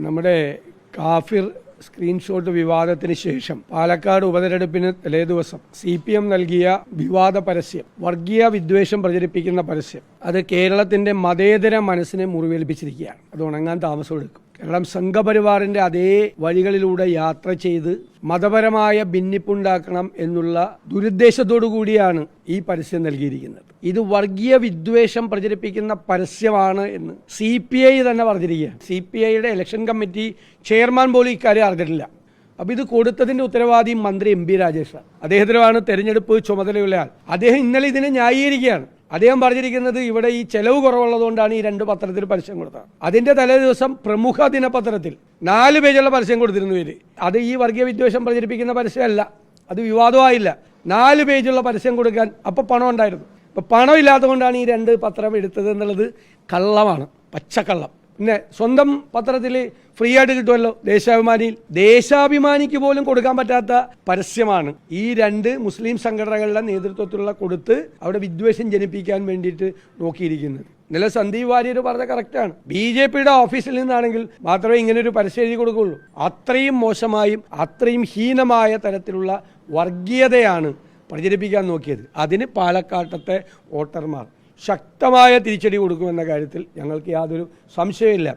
നമ്മുടെ കാഫിർ സ്ക്രീൻഷോട്ട് വിവാദത്തിന് ശേഷം പാലക്കാട് ഉപതെരഞ്ഞെടുപ്പിന് തലേദിവസം CPM നൽകിയ വിവാദ പരസ്യം, വർഗീയ വിദ്വേഷം പ്രചരിപ്പിക്കുന്ന പരസ്യം, അത് കേരളത്തിന്റെ മതേതര മനസ്സിനെ മുറിവേൽപ്പിച്ചിരിക്കുകയാണ്. അത് ഉണങ്ങാൻ താമസമെടുക്കും. കേരളം സംഘപരിവാറിന്റെ അതേ വഴികളിലൂടെ യാത്ര ചെയ്ത് മതപരമായ ഭിന്നിപ്പുണ്ടാക്കണം എന്നുള്ള ദുരുദ്ദേശത്തോടു കൂടിയാണ് ഈ പരസ്യം നൽകിയിരിക്കുന്നത്. ഇത് വർഗീയ വിദ്വേഷം പ്രചരിപ്പിക്കുന്ന പരസ്യമാണ് എന്ന് CPI തന്നെ പറഞ്ഞിരിക്കുകയാണ്. CPIയുടെ ഇലക്ഷൻ കമ്മിറ്റി ചെയർമാൻ പോലും ഇക്കാര്യം അറിഞ്ഞിട്ടില്ല. അപ്പോൾ ഇത് കൊടുത്തതിന്റെ ഉത്തരവാദി മന്ത്രി MP രാജേഷാണ്. അദ്ദേഹത്തിനുമാണ് തെരഞ്ഞെടുപ്പ് ചുമതലയുള്ള ആൾ. അദ്ദേഹം ഇന്നലെ ഇതിനെ ന്യായീകരിക്കുകയാണ്. അദ്ദേഹം പറഞ്ഞിരിക്കുന്നത് ഇവിടെ ഈ ചെലവ് കുറവുള്ളതുകൊണ്ടാണ് ഈ 2 പത്രത്തിൽ പരസ്യം കൊടുത്തത്. അതിന്റെ തലേ ദിവസം പ്രമുഖ ദിനപത്രത്തിൽ 4 പേജുള്ള പരസ്യം കൊടുത്തിരുന്നു ഇവര്. അത് ഈ വർഗീയ വിദ്വേഷം പ്രചരിപ്പിക്കുന്ന പരസ്യമല്ല, അത് വിവാദമായില്ല. 4 പേജുള്ള പരസ്യം കൊടുക്കാൻ അപ്പോൾ പണം ഉണ്ടായിരുന്നു. അപ്പോൾ പണം ഇല്ലാത്തതുകൊണ്ടാണ് ഈ 2 പത്രം എടുത്തത് എന്നുള്ളത് കള്ളമാണ്, പച്ചക്കള്ളം. പിന്നെ സ്വന്തം പത്രത്തിൽ ഫ്രീ ആയിട്ട് കിട്ടുമല്ലോ, ദേശാഭിമാനിക്ക് പോലും കൊടുക്കാൻ പറ്റാത്ത പരസ്യമാണ് ഈ 2 മുസ്ലിം സംഘടനകളുടെ നേതൃത്വത്തിലുള്ള കൊടുത്ത് അവിടെ വിദ്വേഷം ജനിപ്പിക്കാൻ വേണ്ടിയിട്ട് നോക്കിയിരിക്കുന്നത്. ഇന്നലെ സന്ദീപ് വാര്യർ പറഞ്ഞ കറക്റ്റാണ്. BJPയുടെ ഓഫീസിൽ നിന്നാണെങ്കിൽ മാത്രമേ ഇങ്ങനെ ഒരു പരസ്യം എഴുതി കൊടുക്കുകയുള്ളൂ. അത്രയും മോശമായും അത്രയും ഹീനമായ തരത്തിലുള്ള വർഗീയതയാണ് പ്രചരിപ്പിക്കാൻ നോക്കിയത്. അതിന് പാലക്കാട്ടത്തെ വോട്ടർമാർ ശക്തമായ തിരിച്ചടി കൊടുക്കുമെന്ന കാര്യത്തിൽ ഞങ്ങൾക്ക് യാതൊരു സംശയമില്ല.